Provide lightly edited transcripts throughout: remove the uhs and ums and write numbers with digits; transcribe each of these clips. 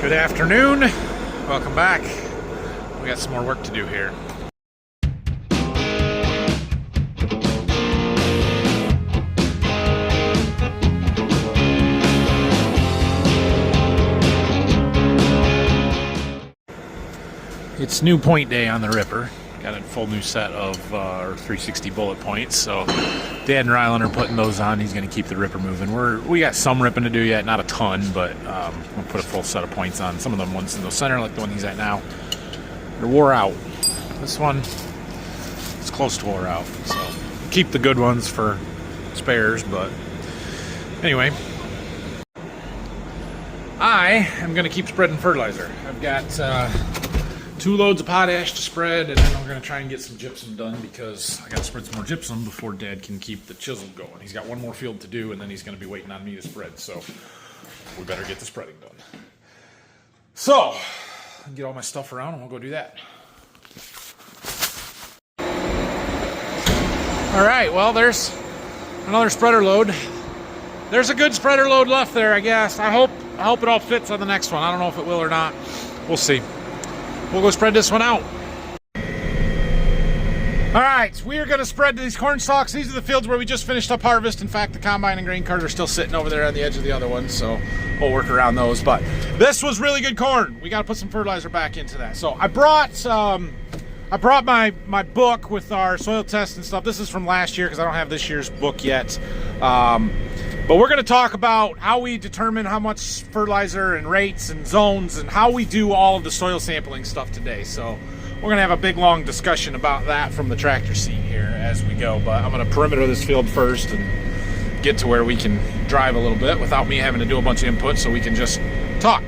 Good afternoon. Welcome back. We got some more work to do here. It's new point day on the Ripper. Got a full new set of our 360 bullet points. So Dad and Rylan are putting those on. He's going to keep the Ripper moving. We got some ripping to do yet, not a ton, but we'll put a full set of points on. Some of them ones in the center, like the one he's at now, they're wore out. This one is close to wore out. So keep the good ones for spares, but anyway. I am going to keep spreading fertilizer. I've got 2 loads of potash to spread, and then I'm going to try and get some gypsum done because I got to spread some more gypsum before Dad can keep the chisel going. He's got one more field to do, and then he's going to be waiting on me to spread, so we better get the spreading done. So, I'll get all my stuff around, and we'll go do that. All right, well, there's another spreader load. There's a good spreader load left there, I guess. I hope it all fits on the next one. I don't know if it will or not. We'll see. We'll go spread this one out. All right, so we are going to spread these corn stalks. These are the fields where we just finished up harvest. In fact, the combine and grain cart are still sitting over there on the edge of the other ones, so we'll work around those. But this was really good corn. We got to put some fertilizer back into that. So I brought my book with our soil tests and stuff. This is from last year because I don't have this year's book yet. But we're going to talk about how we determine how much fertilizer and rates and zones and how we do all of the soil sampling stuff today. So we're going to have a big, long discussion about that from the tractor seat here as we go. But I'm going to perimeter this field first and get to where we can drive a little bit without me having to do a bunch of input so we can just talk.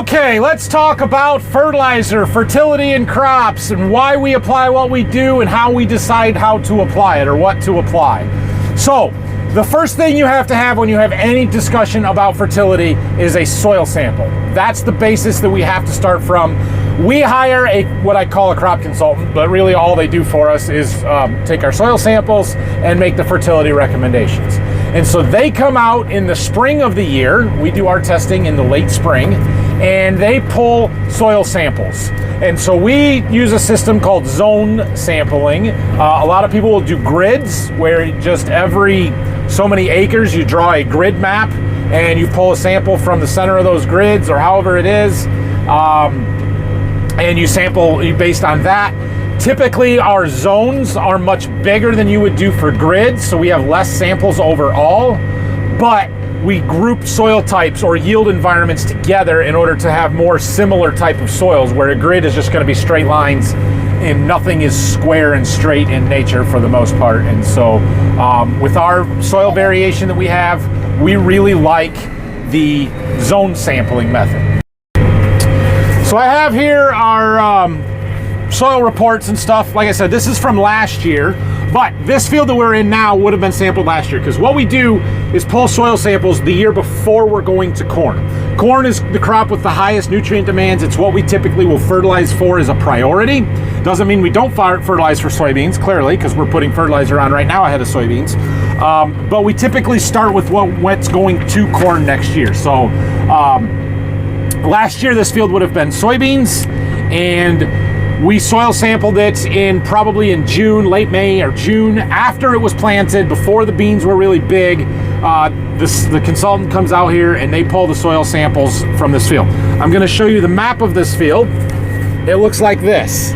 Okay, let's talk about fertilizer, fertility in crops, and why we apply what we do and how we decide how to apply it or what to apply. So, the first thing you have to have when you have any discussion about fertility is a soil sample. That's the basis that we have to start from. We hire what I call a crop consultant, but really all they do for us is take our soil samples and make the fertility recommendations. And so they come out in the spring of the year. We do our testing in the late spring, and they pull soil samples. And so we use a system called zone sampling. A lot of people will do grids, where just every so many acres you draw a grid map and you pull a sample from the center of those grids or however it is, and you sample based on that. Typically our zones are much bigger than you would do for grids, so we have less samples overall, but we group soil types or yield environments together in order to have more similar type of soils, where a grid is just going to be straight lines and nothing is square and straight in nature for the most part. And so with our soil variation that we have, we really like the zone sampling method. So I have here our soil reports and stuff. Like I said, this is from last year, but this field that we're in now would have been sampled last year, because what we do is pull soil samples the year before we're going to corn. Corn is the crop with the highest nutrient demands. It's what we typically will fertilize for as a priority. Doesn't mean we don't fertilize for soybeans, clearly, because we're putting fertilizer on right now ahead of soybeans. But we typically start with what's going to corn next year. So last year this field would have been soybeans, and we soil sampled it probably in June, late May or June, after it was planted, before the beans were really big. The consultant comes out here and they pull the soil samples from this field. I'm going to show you the map of this field. It looks like this.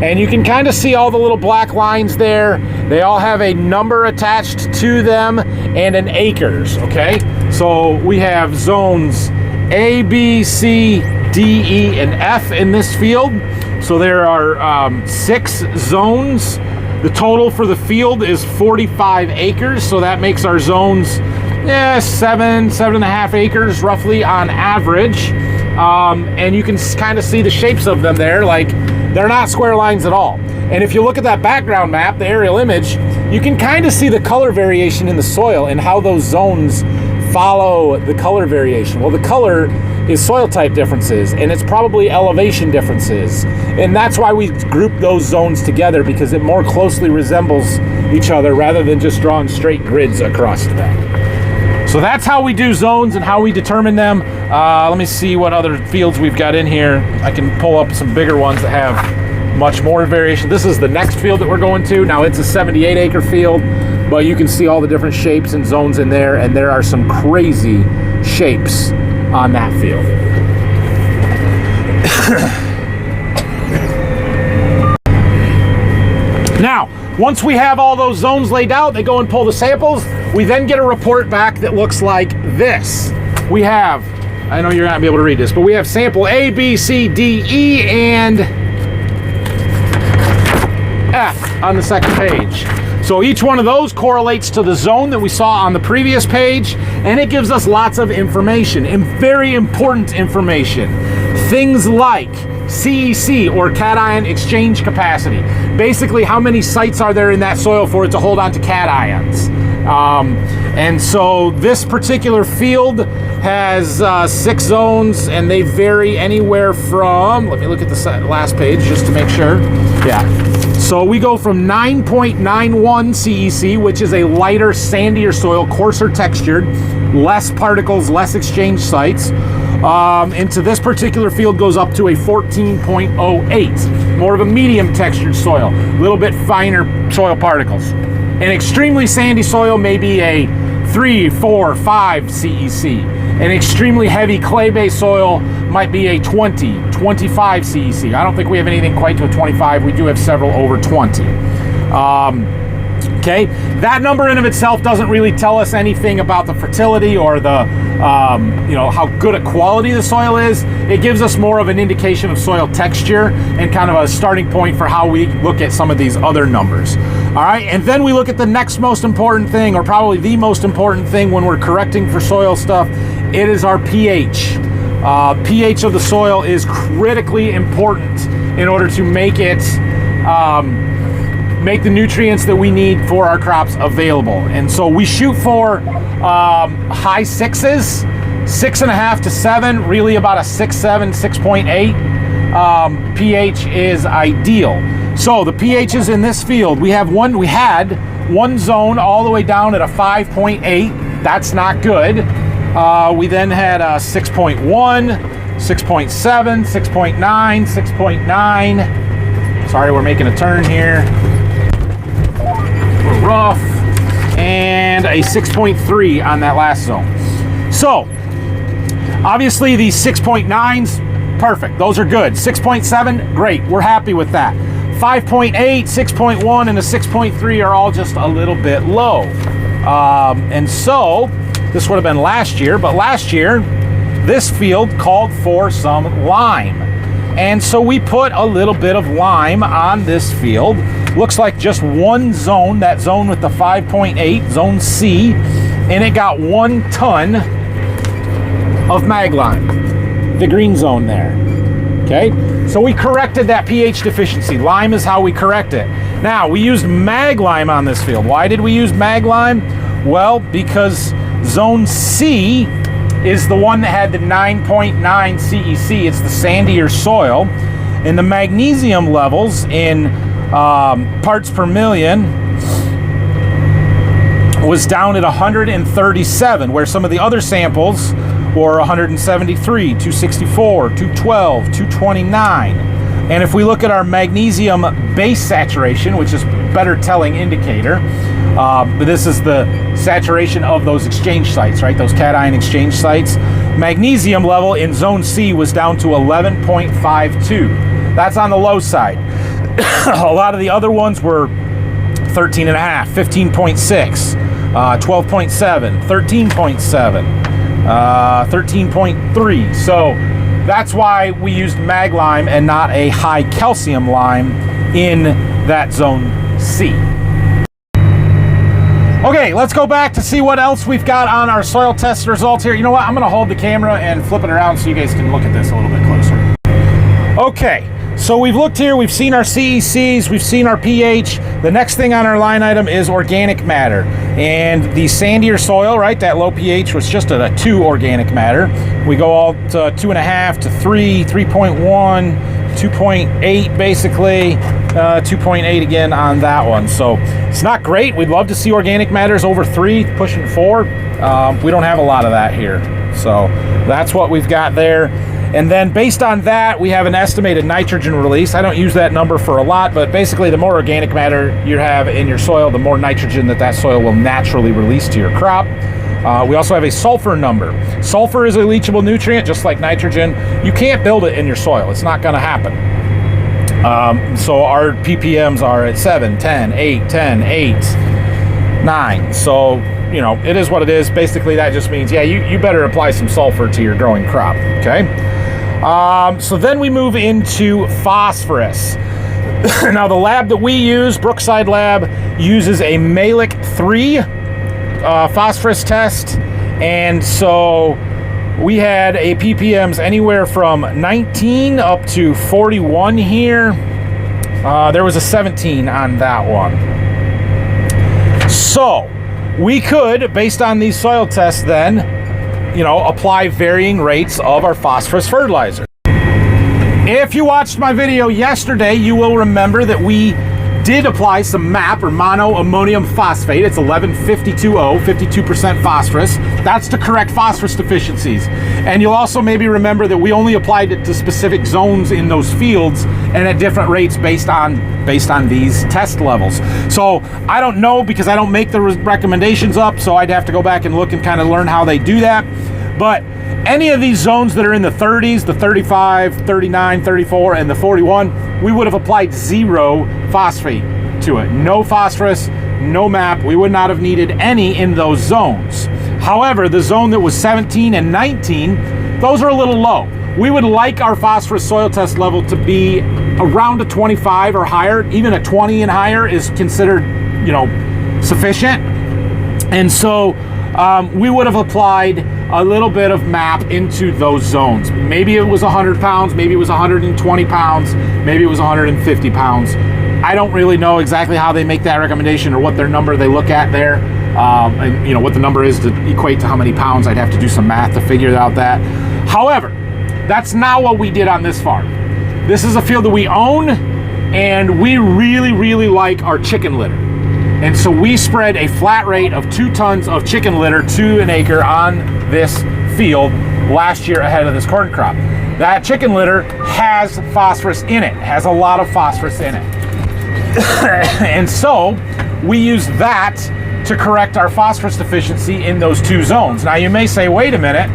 And you can kind of see all the little black lines there. They all have a number attached to them and an acres, okay? So we have zones A, B, C, D, E, and F in this field. So there are 6 zones. The total for the field is 45 acres. So that makes our zones 7.5 acres roughly on average. And you can kind of see the shapes of them there. Like, they're not square lines at all. And if you look at that background map, the aerial image, you can kind of see the color variation in the soil and how those zones follow the color variation. Well, the color is soil type differences, and it's probably elevation differences. And that's why we group those zones together, because it more closely resembles each other rather than just drawing straight grids across them. So So that's how we do zones and how we determine them. Let me see what other fields we've got in here. I can pull up some bigger ones that have much more variation. This is the next field that we're going to. Now it's a 78 acre field, but you can see all the different shapes and zones in there, and there are some crazy shapes on that field. Now, once we have all those zones laid out, they go and pull the samples. We then get a report back that looks like this. We have, I know you're not gonna be able to read this, but we have sample A, B, C, D, E, and F on the second page. So each one of those correlates to the zone that we saw on the previous page, and it gives us lots of information, and very important information. Things like CEC, or cation exchange capacity. Basically, how many sites are there in that soil for it to hold on to cations? And so this particular field has 6 zones, and they vary anywhere from, let me look at the last page just to make sure. Yeah. So we go from 9.91 CEC, which is a lighter, sandier soil, coarser textured, less particles, less exchange sites. Into this particular field goes up to a 14.08, more of a medium textured soil, a little bit finer soil particles. An extremely sandy soil may be a 3, 4, 5 CEC. An extremely heavy clay-based soil might be a 20, 25 CEC. I don't think we have anything quite to a 25. We do have several over 20. Okay, that number in of itself doesn't really tell us anything about the fertility or the, how good a quality the soil is. It gives us more of an indication of soil texture and kind of a starting point for how we look at some of these other numbers. All right, and then we look at the next most important thing, or probably the most important thing when we're correcting for soil stuff. It is our pH. pH of the soil is critically important in order to make it make the nutrients that we need for our crops available. And so we shoot for high 6s, 6.5 to 7, really about a 6.7, 6.8 pH is ideal. So the pHs in this field, we had one zone all the way down at a 5.8. That's not good. We then had a 6.1, 6.7, 6.9, 6.9. Sorry, we're making a turn here. We're rough. And a 6.3 on that last zone. So, obviously these 6.9s, perfect. Those are good. 6.7, great. We're happy with that. 5.8, 6.1, and a 6.3 are all just a little bit low. And so, this would have been last year, but last year, this field called for some lime. And so we put a little bit of lime on this field. Looks like just one zone, that zone with the 5.8, zone C, and it got 1 ton of mag lime, the green zone there. Okay, so we corrected that pH deficiency. Lime is how we correct it. Now, we used mag lime on this field. Why did we use mag lime? Well, because zone C is the one that had the 9.9 CEC. It's the sandier soil. And the magnesium levels in parts per million was down at 137, where some of the other samples were 173, 264, 212, 229. And if we look at our magnesium base saturation, which is a better telling indicator, but this is the saturation of those exchange sites, right? Those cation exchange sites. Magnesium level in zone C was down to 11.52. That's on the low side. A lot of the other ones were 13.5, 15.6, 12.7, 13.7, 13.3. So that's why we used mag lime and not a high calcium lime in that zone C. Okay, let's go back to see what else we've got on our soil test results here. You know what? I'm going to hold the camera and flip it around so you guys can look at this a little bit closer. Okay, So we've looked here, we've seen our CECs, we've seen our pH. The next thing on our line item is organic matter. And the sandier soil, right, that low pH was just at a 2 organic matter. We go all to 2.5 to 3, 3.1, 2.8 basically, 2.8 again on that one. So it's not great. We'd love to see organic matters over 3, pushing 4. We don't have a lot of that here. So that's what we've got there. And then based on that, we have an estimated nitrogen release. I don't use that number for a lot, but basically the more organic matter you have in your soil, the more nitrogen that soil will naturally release to your crop. We also have a sulfur number. Sulfur is a leachable nutrient, just like nitrogen. You can't build it in your soil. It's not going to happen. So our ppms are at 7, 10, 8, 10, 8, 9. So, you know, it is what it is. Basically, that just means, yeah, you better apply some sulfur to your growing crop, okay? So then we move into phosphorus. Now, the lab that we use, Brookside Lab, uses a Malic 3 phosphorus test. And so we had a ppms anywhere from 19 up to 41 here. There was a 17 on that one. So we could, based on these soil tests then, you know, apply varying rates of our phosphorus fertilizer. If you watched my video yesterday, you will remember that we did apply some MAP, or mono ammonium phosphate. It's 11-52-0, 52% phosphorus. That's to correct phosphorus deficiencies. And you'll also maybe remember that we only applied it to specific zones in those fields and at different rates based on these test levels. So I don't know, because I don't make the recommendations up, so I'd have to go back and look and kind of learn how they do that. But any of these zones that are in the 30s, the 35, 39, 34, and the 41, we would have applied 0 phosphate to it. No phosphorus, no MAP. We would not have needed any in those zones. However, the zone that was 17 and 19, those are a little low. We would like our phosphorus soil test level to be around a 25 or higher. Even a 20 and higher is considered, you know, sufficient. And so we would have applied a little bit of MAP into those zones. Maybe it was 100 pounds, maybe it was 120 pounds, maybe it was 150 pounds. I don't really know exactly how they make that recommendation or what their number they look at there. And you know what the number is to equate to how many pounds. I'd have to do some math to figure out that. However, that's not what we did on this farm. This is a field that we own, and we really, really like our chicken litter. And so we spread a flat rate of 2 tons of chicken litter to an acre on this field last year ahead of this corn crop. That chicken litter has phosphorus in it, has a lot of phosphorus in it. And so we use that to correct our phosphorus deficiency in those 2 zones. Now you may say, wait a minute,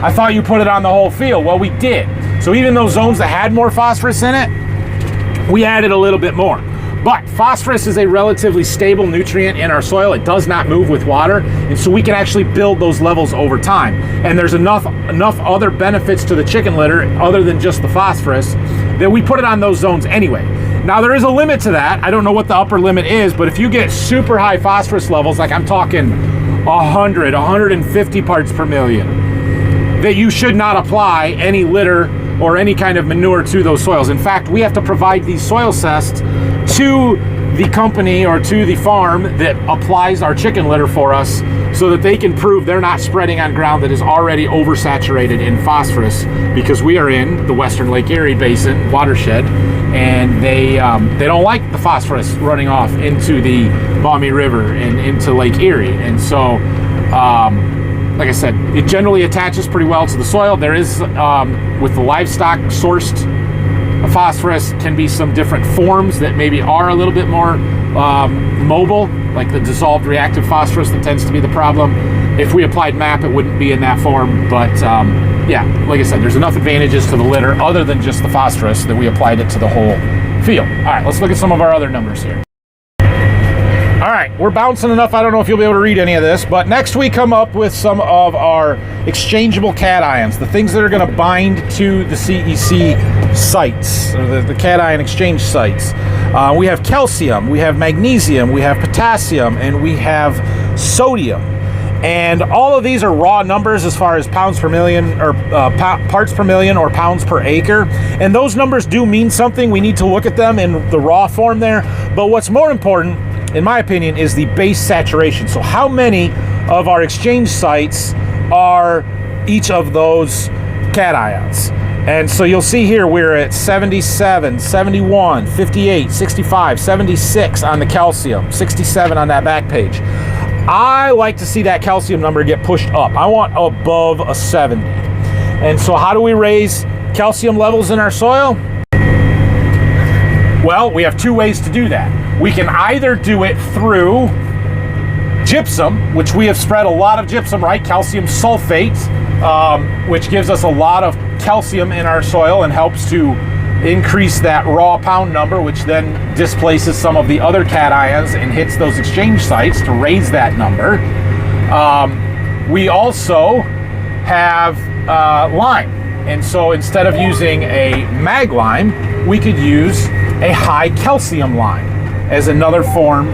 I thought you put it on the whole field. Well, we did. So even those zones that had more phosphorus in it, we added a little bit more. But phosphorus is a relatively stable nutrient in our soil. It does not move with water, and so we can actually build those levels over time. And there's enough other benefits to the chicken litter other than just the phosphorus that we put it on those zones anyway. Now there is a limit to that. I don't know what the upper limit is, but if you get super high phosphorus levels, like I'm talking 100, 150 parts per million, that you should not apply any litter or any kind of manure to those soils. In fact, we have to provide these soil tests to the company or to the farm that applies our chicken litter for us, so that they can prove they're not spreading on ground that is already oversaturated in phosphorus, because we are in the Western Lake Erie Basin watershed, and they don't like the phosphorus running off into the Maumee River and into Lake Erie. And so like I said, it generally attaches pretty well to the soil. There is, with the livestock sourced phosphorus, can be some different forms that maybe are a little bit more mobile, like the dissolved reactive phosphorus that tends to be the problem. If we applied MAP, it wouldn't be in that form, but yeah, like I said, there's enough advantages to the litter other than just the phosphorus that we applied it to the whole field. All right, let's look at some of our other numbers here. All right, we're bouncing enough. I don't know if you'll be able to read any of this, but next we come up with some of our exchangeable cations, the things that are going to bind to the CEC sites, or the cation exchange sites. We have calcium, we have magnesium, we have potassium, and we have sodium. And all of these are raw numbers as far as pounds per million, or parts per million, or pounds per acre. And those numbers do mean something. We need to look at them in the raw form there. But what's more important, in my opinion, is the base saturation. So how many of our exchange sites are each of those cations? And so you'll see here we're at 77, 71, 58, 65, 76 on the calcium, 67 on that back page. I like to see that calcium number get pushed up. I want above a 70. And so how do we raise calcium levels in our soil? Well, we have two ways to do that. We can either do it through gypsum, which we have spread a lot of gypsum, right? Calcium sulfate, which gives us a lot of calcium in our soil and helps to increase that raw pound number, which then displaces some of the other cations and hits those exchange sites to raise that number. We also have lime. And so instead of using a mag lime, we could use a high calcium lime as another form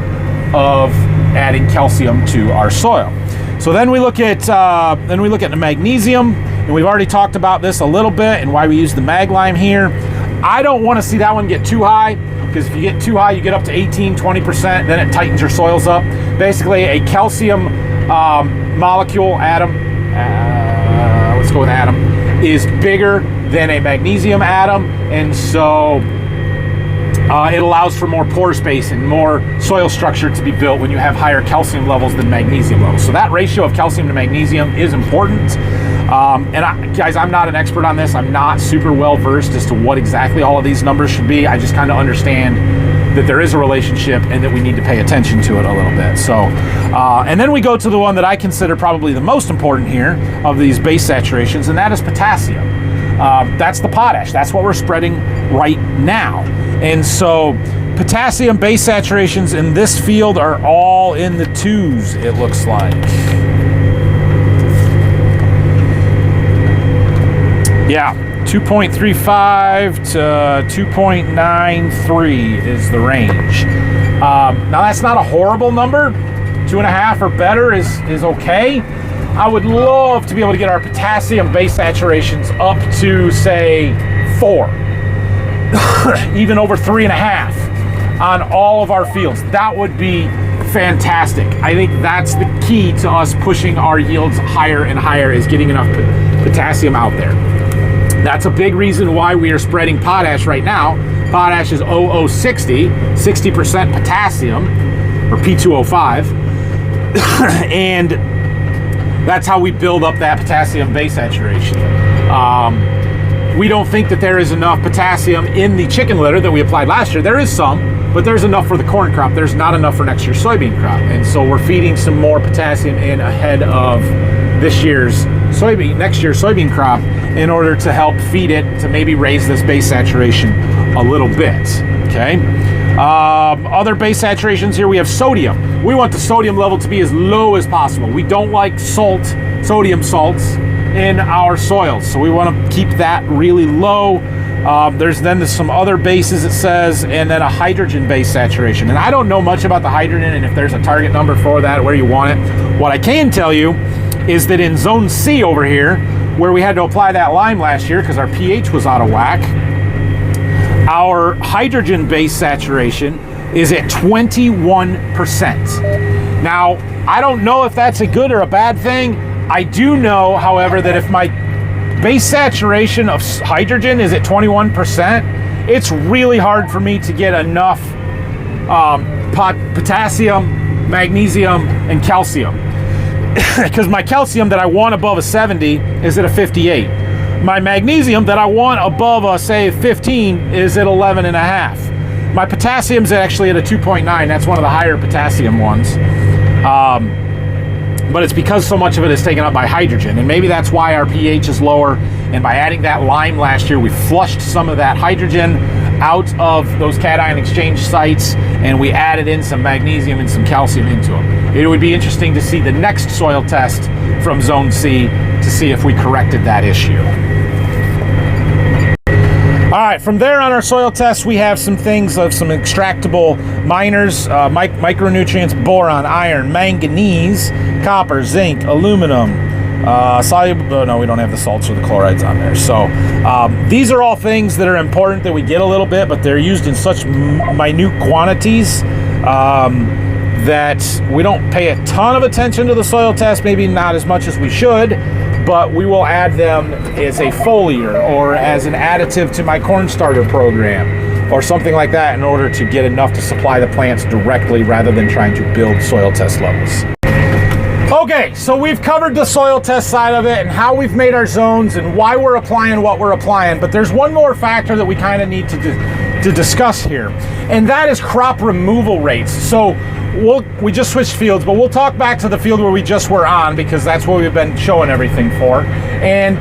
of adding calcium to our soil. So then we look at the magnesium, and we've already talked about this a little bit and why we use the mag lime here. I don't want to see that one get too high, because if you get too high, you get up to 18, 20%, then it tightens your soils up. Basically, a calcium molecule, atom, let's go with atom, is bigger than a magnesium atom, and so it allows for more pore space and more soil structure to be built when you have higher calcium levels than magnesium levels. So that ratio of calcium to magnesium is important. Guys, I'm not an expert on this. I'm not super well versed as to what exactly all of these numbers should be. I just kind of understand that there is a relationship and that we need to pay attention to it a little bit. So, and then we go to the one that I consider probably the most important here of these base saturations, and that is potassium. That's the potash. That's what we're spreading right now. And so potassium base saturations in this field are all in the 2s, it looks like. Yeah, 2.35 to 2.93 is the range. Now that's not a horrible number. 2.5 or better is okay. I would love to be able to get our potassium base saturations up to, say, 4. Even over 3.5 on all of our fields. That would be fantastic. I think that's the key to us pushing our yields higher and higher, is getting enough potassium out there. That's a big reason why we are spreading potash right now. Potash is 0060, 60% potassium, or P2O5, and that's how we build up that potassium base saturation. We don't think that there is enough potassium in the chicken litter that we applied last year. There is some, but there's enough for the corn crop. There's not enough for next year's soybean crop. And so we're feeding some more potassium in ahead of next year's soybean crop in order to help feed it to maybe raise this base saturation a little bit, okay? Other base saturations here, we have sodium. We want the sodium level to be as low as possible. We don't like sodium salts in our soils, so we want to keep that really low. There's some other bases, it says, and then a hydrogen base saturation. And I don't know much about the hydrogen and if there's a target number for that, where you want it. What I can tell you is that in zone C over here, where we had to apply that lime last year because our pH was out of whack, our hydrogen base saturation is at 21%. Now, I don't know if that's a good or a bad thing. I do know, however, that if my base saturation of hydrogen is at 21%, it's really hard for me to get enough potassium, magnesium, and calcium. Because my calcium that I want above a 70 is at a 58. My magnesium that I want above a, say, 15 is at 11.5. My potassium's actually at a 2.9. That's one of the higher potassium ones. But it's because so much of it is taken up by hydrogen, and maybe that's why our pH is lower. And by adding that lime last year, we flushed some of that hydrogen out of those cation exchange sites, and we added in some magnesium and some calcium into them. It would be interesting to see the next soil test from Zone C to see if we corrected that issue. All All right, from there on our soil test, we have some things of some extractable miners, micronutrients, boron, iron, manganese, copper, zinc, aluminum, soluble, no, we don't have the salts or the chlorides on there. So these are all things that are important that we get a little bit, but they're used in such minute quantities that we don't pay a ton of attention to the soil test, maybe not as much as we should, but we will add them as a foliar or as an additive to my corn starter program or something like that in order to get enough to supply the plants directly rather than trying to build soil test levels. Okay, so we've covered the soil test side of it and how we've made our zones and why we're applying what we're applying, but there's one more factor that we kind of need to discuss here, and that is crop removal rates. So we just switched fields, but we'll talk back to the field where we just were on because that's what we've been showing everything for. And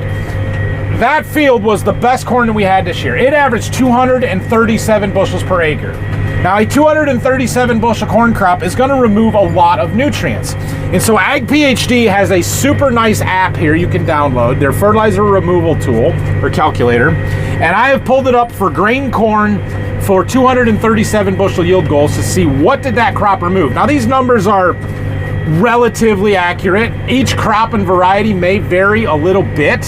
that field was the best corn that we had this year. It averaged 237 bushels per acre. Now, a 237 bushel corn crop is going to remove a lot of nutrients. And so Ag PhD has a super nice app here you can download, their fertilizer removal tool or calculator. And I have pulled it up for grain corn for 237 bushel yield goals to see what did that crop remove. Now, these numbers are relatively accurate. Each crop and variety may vary a little bit,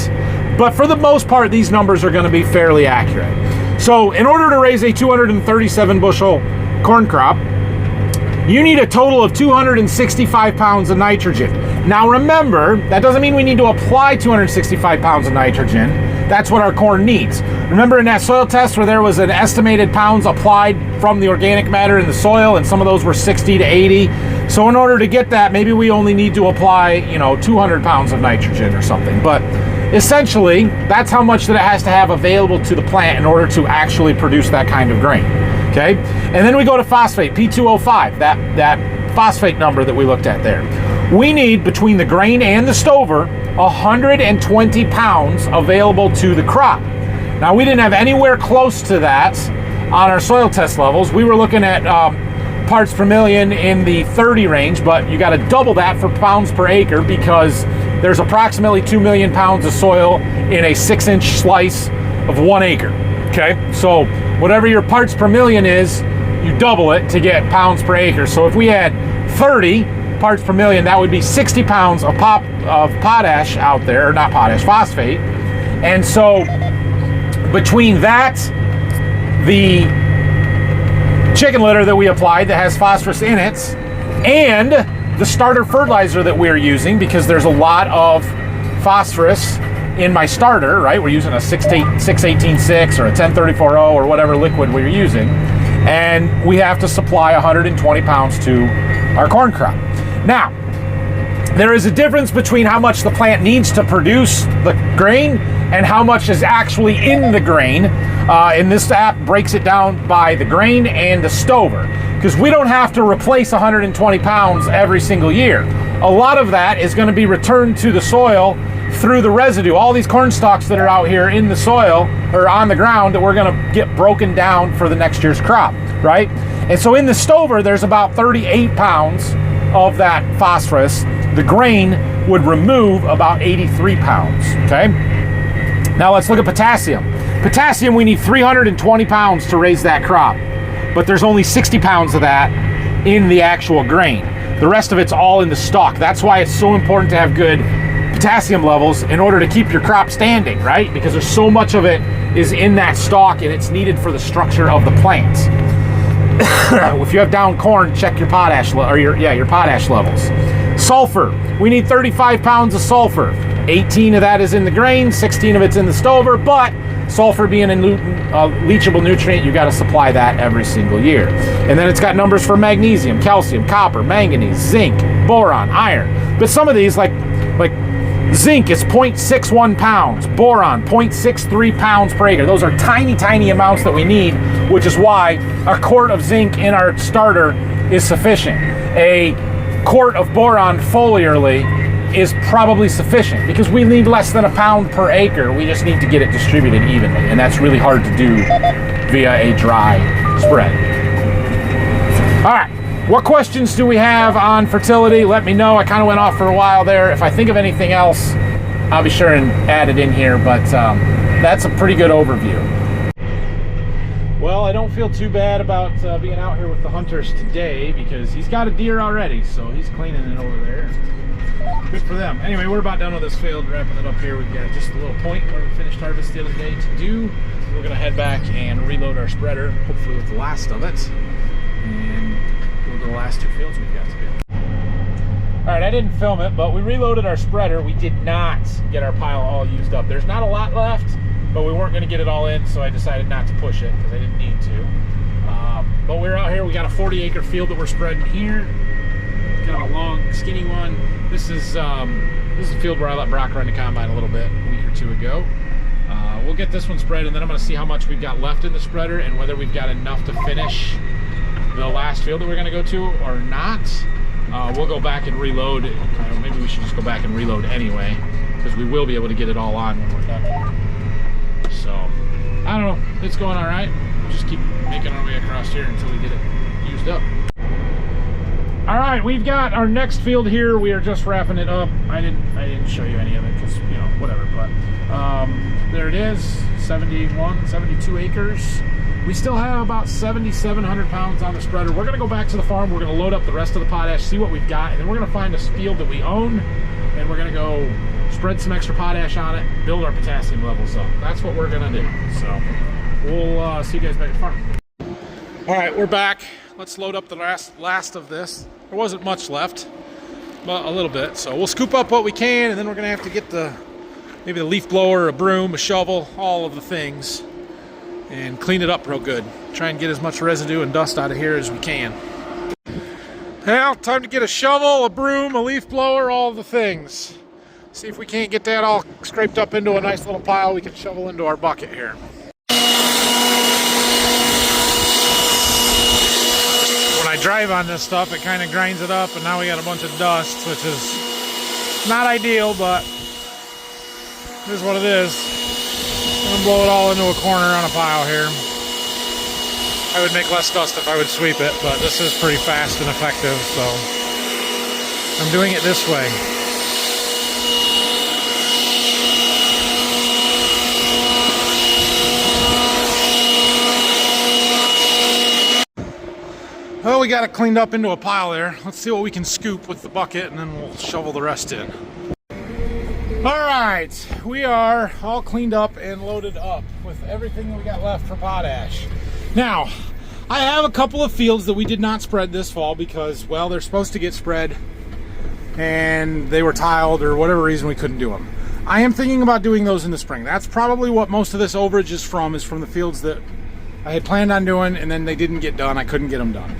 but for the most part, these numbers are going to be fairly accurate. So in order to raise a 237 bushel corn crop, you need a total of 265 pounds of nitrogen. Now remember, that doesn't mean we need to apply 265 pounds of nitrogen. That's what our corn needs. Remember in that soil test where there was an estimated pounds applied from the organic matter in the soil, and some of those were 60 to 80. So in order to get that, maybe we only need to apply, 200 pounds of nitrogen or something. But essentially, that's how much that it has to have available to the plant in order to actually produce that kind of grain. Okay? And then we go to phosphate, P2O5, that phosphate number that we looked at there. We need, between the grain and the stover, 120 pounds available to the crop. Now, we didn't have anywhere close to that on our soil test levels. We were looking at parts per million in the 30 range, but you got to double that for pounds per acre because there's approximately 2 million pounds of soil in a 6-inch slice of 1 acre. Okay, so whatever your parts per million is, you double it to get pounds per acre. So if we had 30 parts per million, that would be 60 pounds of potash out there, or not potash, phosphate. And so between that, the chicken litter that we applied that has phosphorus in it, and the starter fertilizer that we're using, because there's a lot of phosphorus in my starter, right? We're using a 618.6 or a 1034.0 or whatever liquid we're using, and we have to supply 120 pounds to our corn crop. Now, there is a difference between how much the plant needs to produce the grain and how much is actually in the grain. And this app breaks it down by the grain and the stover, because we don't have to replace 120 pounds every single year. A lot of that is going to be returned to the soil through the residue. All these corn stalks that are out here in the soil or on the ground that we're going to get broken down for the next year's crop, right? And so in the stover, there's about 38 pounds of that phosphorus. The grain would remove about 83 pounds, okay? Now let's look at potassium. Potassium, we need 320 pounds to raise that crop, but there's only 60 pounds of that in the actual grain. The rest of it's all in the stalk. That's why it's so important to have good potassium levels in order to keep your crop standing, right? Because there's so much of it is in that stalk and it's needed for the structure of the plants. If you have down corn, check your potash your potash levels. Sulfur, we need 35 pounds of sulfur. 18 of that is in the grain, 16 of it's in the stover, but sulfur being a leachable nutrient, you got to supply that every single year. And then it's got numbers for magnesium, calcium, copper, manganese, zinc, boron, iron. But some of these, like zinc is 0.61 pounds, boron 0.63 pounds per acre. Those are tiny, tiny amounts that we need, which is why a quart of zinc in our starter is sufficient. A quart of boron foliarly is probably sufficient because we need less than a pound per acre. We just need to get it distributed evenly, and that's really hard to do via a dry spread. All right, what questions do we have on fertility? Let me know. I kind of went off for a while there. If I think of anything else, I'll be sure and add it in here, but that's a pretty good overview. Well, I don't feel too bad about being out here with the hunters today because he's got a deer already, so he's cleaning it over there. Good for them. Anyway, we're about done with this field, wrapping it up here. We've got just a little point where we finished harvest the other day to do. We're gonna head back and reload our spreader, hopefully with the last of it, and go to the last 2 fields we've got to do. All right, I didn't film it, but we reloaded our spreader. We did not get our pile all used up. There's not a lot left, but we weren't gonna get it all in, so I decided not to push it because I didn't need to. But we're out here, we got a 40-acre field that we're spreading here. Got a long, skinny one. This is a field where I let Brock run the combine a little bit a week or 2 ago. We'll get this one spread, and then I'm going to see how much we've got left in the spreader and whether we've got enough to finish the last field that we're going to go to or not. We'll go back and reload. Maybe we should just go back and reload anyway, because we will be able to get it all on when we're done here. So, I don't know. It's going all right. We'll just keep making our way across here until we get it used up. All right, we've got our next field here. We are just wrapping it up. I didn't show you any of it because, you know, whatever, but there it is, 72 acres. We still have about 7,700 pounds on the spreader. We're gonna go back to the farm. We're gonna load up the rest of the potash, see what we've got, and then we're gonna find a field that we own, and we're gonna go spread some extra potash on it, build our potassium levels up. That's what we're gonna do. So we'll see you guys back at the farm. All right, we're back. Let's load up the last of this. There wasn't much left, but a little bit. So we'll scoop up what we can, and then we're gonna have to get maybe the leaf blower, a broom, a shovel, all of the things, and clean it up real good. Try and get as much residue and dust out of here as we can. Well, time to get a shovel, a broom, a leaf blower, all of the things. See if we can't get that all scraped up into a nice little pile we can shovel into our bucket here. When I drive on this stuff, it kind of grinds it up, and now we got a bunch of dust, which is not ideal, but here's what it is. I'm gonna blow it all into a corner on a pile here. I would make less dust if I would sweep it, but this is pretty fast and effective, so I'm doing it this way. Well, we got it cleaned up into a pile there. Let's see what we can scoop with the bucket, and then we'll shovel the rest in. All right, we are all cleaned up and loaded up with everything that we got left for potash. Now, I have a couple of fields that we did not spread this fall because, well, they're supposed to get spread and they were tiled or whatever reason we couldn't do them. I am thinking about doing those in the spring. That's probably what most of this overage is from the fields that I had planned on doing, and then they didn't get done. I couldn't get them done.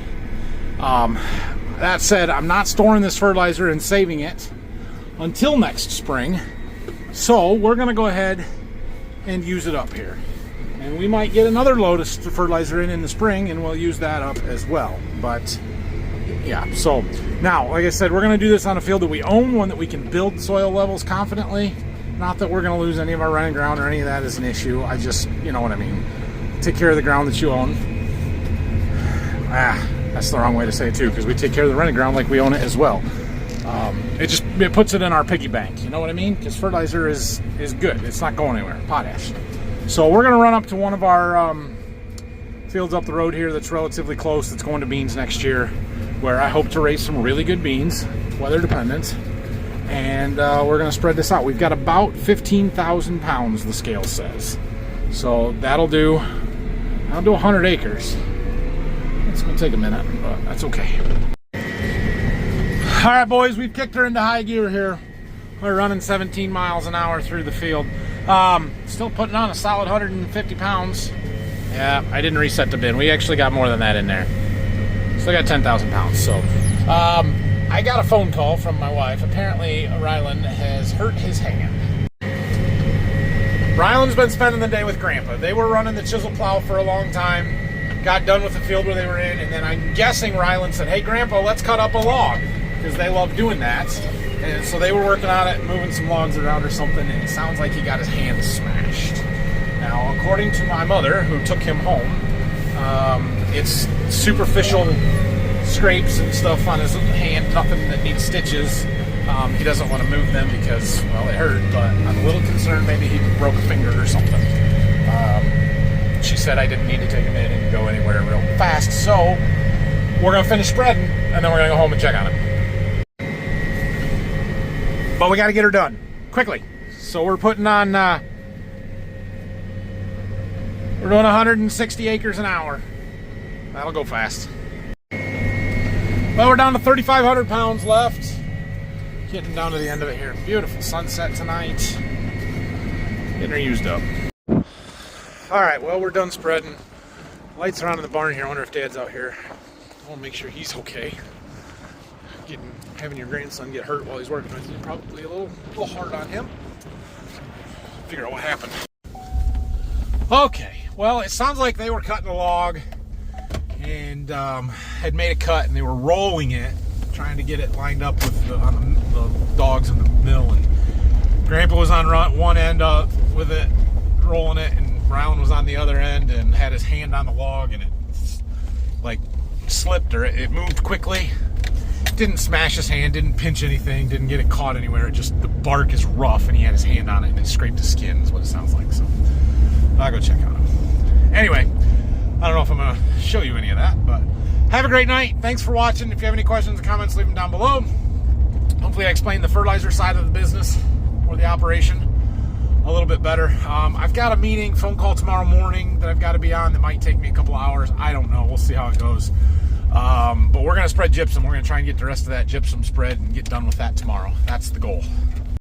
That said, I'm not storing this fertilizer and saving it until next spring, so we're gonna go ahead and use it up here, and we might get another load of fertilizer in the spring, and we'll use that up as well. But yeah, so now, like I said, we're gonna do this on a field that we own, one that we can build soil levels confidently. Not that we're gonna lose any of our running ground or any of that is an issue. I just, you know what I mean, take care of the ground that you own. That's the wrong way to say it too, because we take care of the running ground like we own it as well. It puts it in our piggy bank, you know what I mean? Because fertilizer is good. It's not going anywhere, potash. So we're gonna run up to one of our fields up the road here that's relatively close, that's going to beans next year, where I hope to raise some really good beans, weather dependent. And we're gonna spread this out. We've got about 15,000 pounds, the scale says. So that'll do 100 acres. It's gonna take a minute, but that's okay. All right, boys, we've kicked her into high gear here. We're running 17 miles an hour through the field. Still putting on a solid 150 pounds. Yeah, I didn't reset the bin. We actually got more than that in there. Still got 10,000 pounds, so. I got a phone call from my wife. Apparently, Ryland has hurt his hand. Ryland's been spending the day with Grandpa. They were running the chisel plow for a long time. Got done with the field where they were in, and then I'm guessing Ryland said, "Hey, Grandpa, let's cut up a log," because they love doing that. And so they were working on it, moving some logs around or something, and it sounds like he got his hand smashed. Now, according to my mother, who took him home, it's superficial scrapes and stuff on his hand, nothing that needs stitches. He doesn't want to move them because, well, it hurt, but I'm a little concerned maybe he broke a finger or something. she said I didn't need to take him in and go anywhere real fast. So we're going to finish spreading, and then we're going to go home and check on him. But we got to get her done quickly. So we're putting on, we're doing 160 acres an hour. That'll go fast. Well, we're down to 3,500 pounds left. Getting down to the end of it here. Beautiful sunset tonight. Getting her used up. All right, well, we're done spreading. Lights are on in the barn here. I wonder if Dad's out here. I want to make sure he's okay. Having your grandson get hurt while he's working with you is probably a little hard on him. Figure out what happened. Okay, well, it sounds like they were cutting a log and had made a cut, and they were rolling it, trying to get it lined up with the dogs in the mill. And Grandpa was on one end with it, rolling it, and Brown was on the other end and had his hand on the log, and it like slipped, or it moved quickly. Didn't smash his hand, didn't pinch anything, didn't get it caught anywhere. It just, the bark is rough, and he had his hand on it, and it scraped his skin, is what it sounds like. So I'll go check on him. Anyway, I don't know if I'm going to show you any of that, but have a great night. Thanks for watching. If you have any questions or comments, leave them down below. Hopefully I explained the fertilizer side of the business or the operation a little bit better. I've got a meeting, phone call tomorrow morning that I've got to be on that might take me a couple hours. I don't know. We'll see how it goes. But we're going to spread gypsum. We're going to try and get the rest of that gypsum spread and get done with that tomorrow. That's the goal.